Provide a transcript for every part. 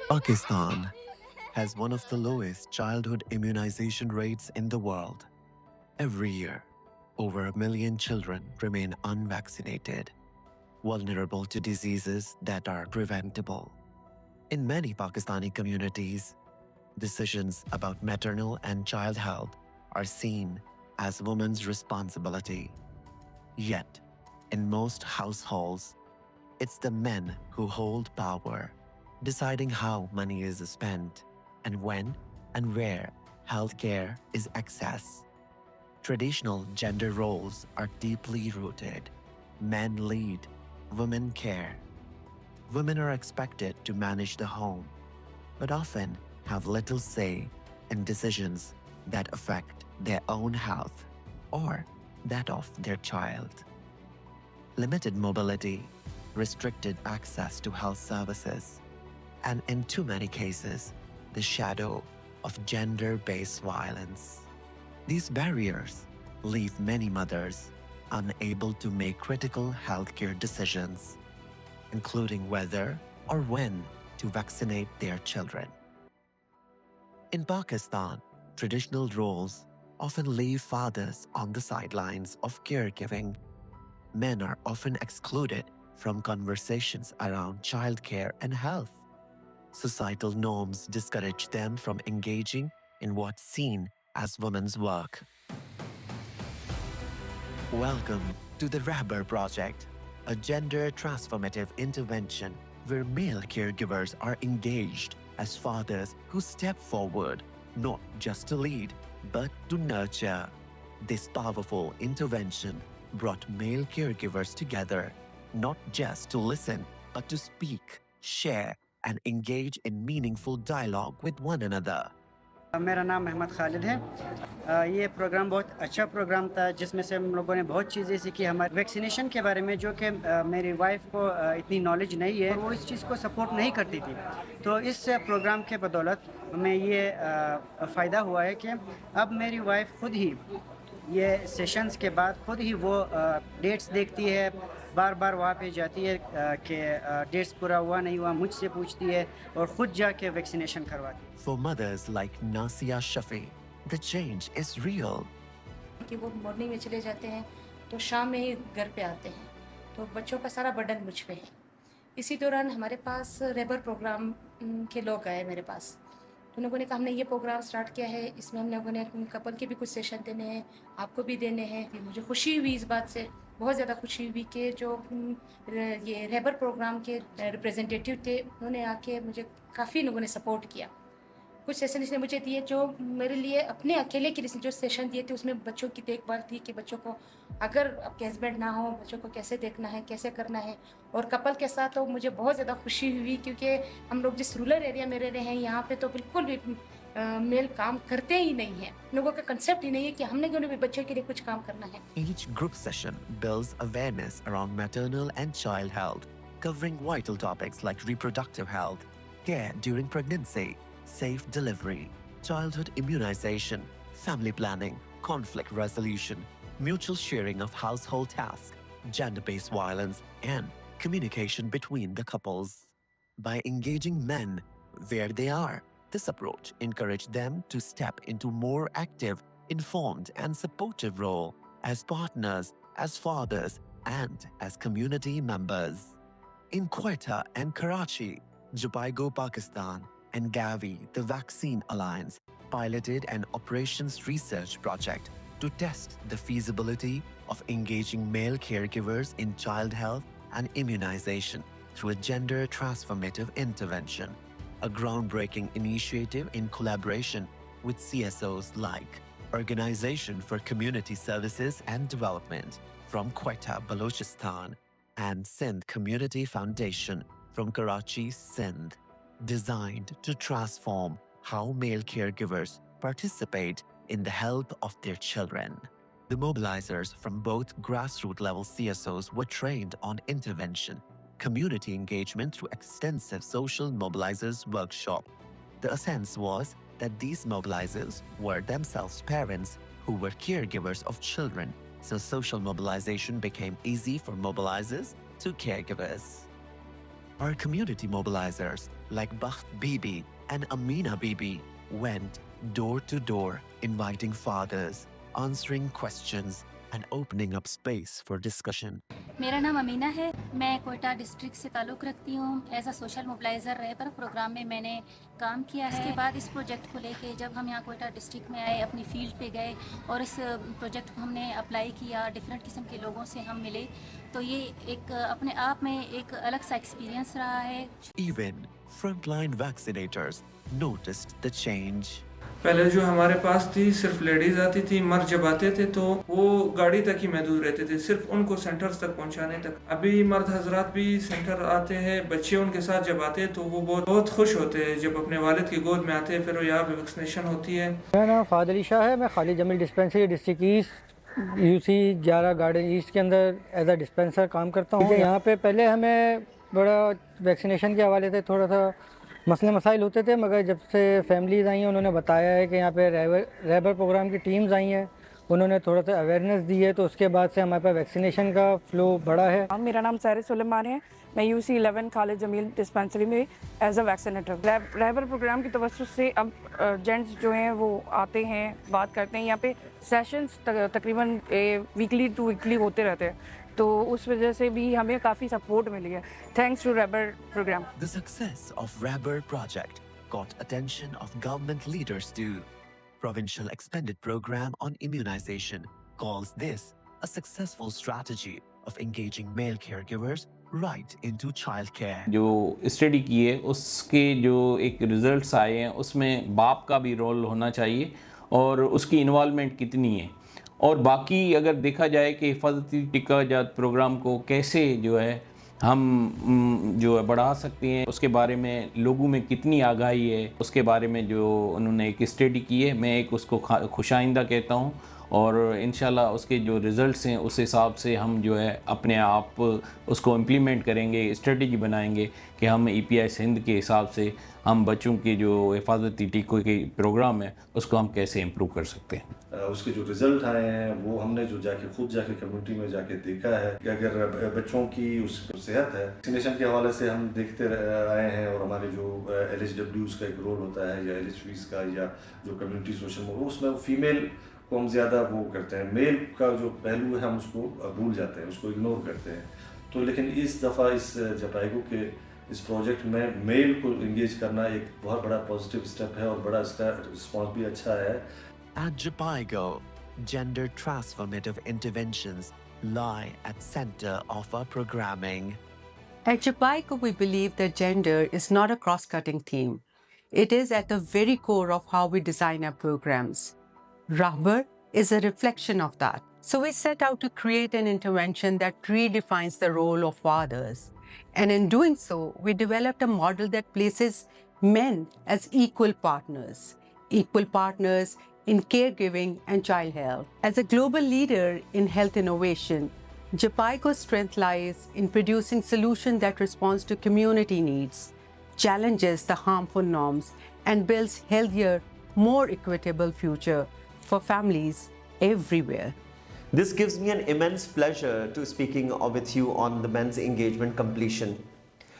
Pakistan has one of the lowest childhood immunization rates in the world. Every year, over 1 million children remain unvaccinated, vulnerable to diseases that are preventable. In many Pakistani communities, decisions about maternal and child health are seen as women's responsibility. Yet, in most households, it's the men who hold power, deciding how money is spent and when and where healthcare is accessed. Traditional gender roles are deeply rooted. Men lead, women care. Women are expected to manage the home, but often have little say in decisions that affect their own health or that of their child. Limited mobility, restricted access to health services, and in too many cases, the shadow of gender-based violence. These barriers leave many mothers unable to make critical healthcare decisions, including whether or when to vaccinate their children. In Pakistan, traditional roles often leave fathers on the sidelines of caregiving. Men are often excluded from conversations around childcare and health. Societal norms discourage them from engaging in what's seen as women's work. Welcome to the Rahbar Project, a gender transformative intervention where male caregivers are engaged as fathers who step forward, not just to lead, but to nurture. This powerful intervention brought male caregivers together, not just to listen, but to speak, share, and engage in meaningful dialogue with one another. मेरा नाम अहमद खालिद है। ये programme बहुत अच्छा programme था जिसमें से हम लोगों ने बहुत चीज़ें सीखी हमारे वैक्सीनेशन के बारे में, जो कि मेरी वाइफ को इतनी नॉलेज नहीं है, वो इस चीज़ को सपोर्ट नहीं करती थी। तो इस प्रोग्राम के बदौलत हमें ये फ़ायदा हुआ है कि अब मेरी वाइफ खुद ही ये सेशंस के बाद खुद ही वो डेट्स देखती है, बार बार वहाँ पे जाती है कि डेट्स पूरा हुआ नहीं हुआ, मुझसे पूछती है और खुद जाके वैक्सीनेशन करवाती है। For mothers like Nasia Shafi, the change is real. कि वो मॉर्निंग में चले जाते हैं तो शाम में ही घर पे आते हैं, तो बच्चों का सारा बर्डन मुझ पे है। इसी दौरान हमारे पास रेबर प्रोग्राम के लोग आए मेरे पास, तो उन लोगों ने कहा हमने ये प्रोग्राम स्टार्ट किया है, इसमें हम लोगों ने कपल के भी कुछ सेशन देने हैं, आपको भी देने हैं। मुझे खुशी हुई इस बात से, बहुत ज़्यादा खुशी हुई कि जो ये रेबर प्रोग्राम के रिप्रेजेंटेटिव थे उन्होंने आके मुझे काफ़ी लोगों ने सपोर्ट किया। कुछ सेशन इसने मुझे दिए जो मेरे लिए अपने अकेले के लिए जो सेशन दिए थे उसमें बच्चों की देखभाल थी कि बच्चों को अगर आपके हस्बैंड ना हो बच्चों को कैसे देखना है, कैसे करना है। और कपल के साथ तो मुझे बहुत ज़्यादा खुशी हुई क्योंकि हम लोग जिस रूरल एरिया में रह रहे हैं यहाँ पे तो बिल्कुल भी मेल काम करते ही नहीं है। लोगों का कंसेप्ट ही नहीं है कि हमने क्यों भी बच्चों के लिए कुछ काम करना है। Each group session builds awareness around maternal and child health, covering vital topics like reproductive health, care during pregnancy, safe delivery, childhood immunization, family planning, conflict resolution, mutual sharing of household tasks, gender-based violence, and communication between the couples. By engaging men where they are, this approach encouraged them to step into more active, informed, and supportive role as partners, as fathers, and as community members. In Quetta and Karachi, Jhpiego Pakistan, and Gavi, the Vaccine Alliance, piloted an operations research project to test the feasibility of engaging male caregivers in child health and immunization through a gender transformative intervention, a groundbreaking initiative in collaboration with CSOs like Organization for Community Services and Development from Quetta, Balochistan, and Sindh Community Foundation from Karachi, Sindh, designed to transform how male caregivers participate in the health of their children. The mobilizers from both grassroots level CSOs were trained on intervention, community engagement through extensive social mobilizers workshop. The essence was that these mobilizers were themselves parents who were caregivers of children, so social mobilization became easy for mobilizers to caregivers. Our community mobilizers like Bakht Bibi and Amina Bibi went door to door, inviting fathers, answering questions, and opening up space for discussion. मेरा नाम अमीना है, मैं Quetta district से ताल्लुक़ रखती हूँ। As a social mobiliser रहबर programme में मैंने काम किया है। इसके बाद इस प्रोजेक्ट को लेके जब हम यहाँ कोयटा डिस्ट्रिक्ट में आए, अपनी फील्ड पे गए और इस प्रोजेक्ट को हमने अप्लाई किया, डिफरेंट किस्म के लोगों से हम मिले, तो ये एक अपने आप में एक अलग सा एक्सपीरियंस रहा है। Even frontline vaccinators noticed the change. पहले जो हमारे पास थी सिर्फ लेडीज आती थी, मर्द जब आते थे तो वो गाड़ी तक ही महदूद रहते थे, सिर्फ उनको सेंटर्स तक पहुंचाने तक। अभी मर्द हजरात भी सेंटर आते हैं, बच्चे उनके साथ जब आते हैं तो वो बहुत खुश होते हैं जब अपने वालिद की गोद में आते हैं, फिर वो यहाँ पे वैक्सीनेशन होती है। मेरा नाम फादली शाह है, मैं Khalid Jamil dispensary district east UC 11 garden east के अंदर एज अ डिस्पेंसर काम करता हूँ। यहाँ पे पहले हमें बड़ा वैक्सीनेशन के हवाले से थोड़ा सा मसले मसाइल होते थे, मगर जब से फैमिलीज़ आई हैं उन्होंने बताया है कि यहाँ पे रहबर प्रोग्राम की टीम्स आई हैं, उन्होंने थोड़ा सा अवेयरनेस दी है, तो उसके बाद से हमारे पास वैक्सीनेशन का फ़्लो बढ़ा है। मेरा नाम सारे सुलेमान है, मैं यूसी 11 खालिद जमील डिस्पेंसरी में एज अ वैक्सीनेटर। रहबर प्रोग्राम की तवज्जो से अब जेंट्स जो हैं वो आते हैं, बात करते हैं। यहाँ पे सेशंस तकरीबन वीकली टू वीकली होते रहते हैं, तो उस वजह से भी हमें काफ़ी सपोर्ट मिली है, thanks to Rahbar programme. The success of Rabber project got attention of government leaders too. Provincial expanded program on immunization calls this a successful strategy of engaging male caregivers right into childcare. जो study की है उसके जो एक results आए हैं उसमें बाप का भी रोल होना चाहिए और उसकी इन्वॉल्वमेंट कितनी है, और बाकी अगर देखा जाए कि हिफाजती टीका जात प्रोग्राम को कैसे जो है हम जो है बढ़ा सकते हैं, उसके बारे में लोगों में कितनी आगाही है, उसके बारे में जो उन्होंने एक स्टडी की है, मैं एक उसको खुशाइंदा कहता हूँ। और इंशाल्लाह उसके जो रिज़ल्ट्स हैं उस हिसाब से हम जो है अपने आप उसको इम्प्लीमेंट करेंगे, स्ट्रेटजी बनाएंगे कि हम EPI सिंध के हिसाब से हम बच्चों के जो हिफाजती टीकों के प्रोग्राम है उसको हम कैसे इम्प्रूव कर सकते हैं। उसके जो रिज़ल्ट आए हैं वो हमने जो खुद जाके कम्युनिटी में जाके देखा है कि अगर बच्चों की उस सेहत है, वैक्सीनेशन के हवाले से हम देखते आए हैं, और हमारे जो LHWs का एक रोल होता है या LHVs का या जो कम्युनिटी सोशल उसमें फीमेल को हम ज़्यादा वो करते हैं, मेल का जो पहलू है हम उसको भूल जाते हैं, उसको इग्नोर करते हैं। तो लेकिन इस दफ़ा इस जपाइगो के इस प्रोजेक्ट में मेल को इंगेज करना एक बहुत बड़ा पॉजिटिव स्टेप है और बड़ा इसका रिस्पॉन्स भी अच्छा है। At Jhpiego, gender transformative interventions lie at center of our programming. At Jhpiego, we believe that gender is not a cross-cutting theme. It is at the very core of how we design our programs. Rahbar is a reflection of that. So we set out to create an intervention that redefines the role of fathers. And in doing so, we developed a model that places men as equal partners in caregiving and child health. As a global leader in health innovation, Jhpiego's strength lies in producing solutions that respond to community needs, challenges the harmful norms, and builds healthier, more equitable future for families everywhere. This gives me an immense pleasure to speaking with you on the men's engagement completion.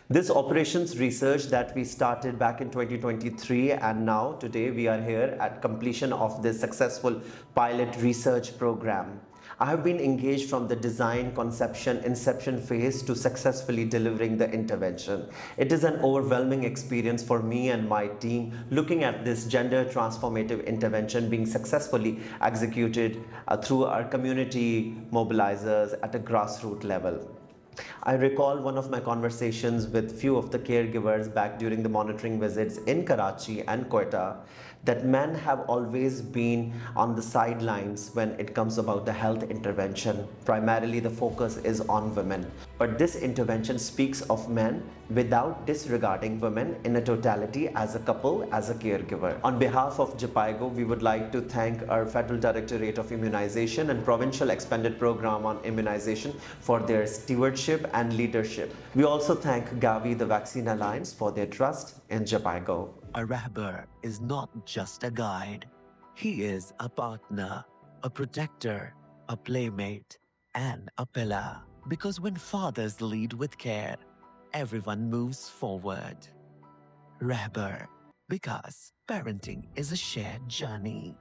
This operations research that we started back in 2023, and now today we are here at completion of this successful pilot research program. I have been engaged from the design, conception, inception phase to successfully delivering the intervention. It is an overwhelming experience for me and my team looking at this gender transformative intervention being successfully executed through our community mobilizers at a grassroots level. I recall one of my conversations with few of the caregivers back during the monitoring visits in Karachi and Quetta, that men have always been on the sidelines when it comes about the health intervention. Primarily the focus is on women. But this intervention speaks of men without disregarding women in a totality as a couple, as a caregiver. On behalf of Jhpiego, we would like to thank our Federal Directorate of Immunization and Provincial Expanded Program on Immunization for their stewardship and leadership. We also thank Gavi, the Vaccine Alliance, for their trust in Jhpiego. A Rahbar is not just a guide. He is a partner, a protector, a playmate, and a pillar. Because when fathers lead with care, everyone moves forward. Rahbar, because parenting is a shared journey.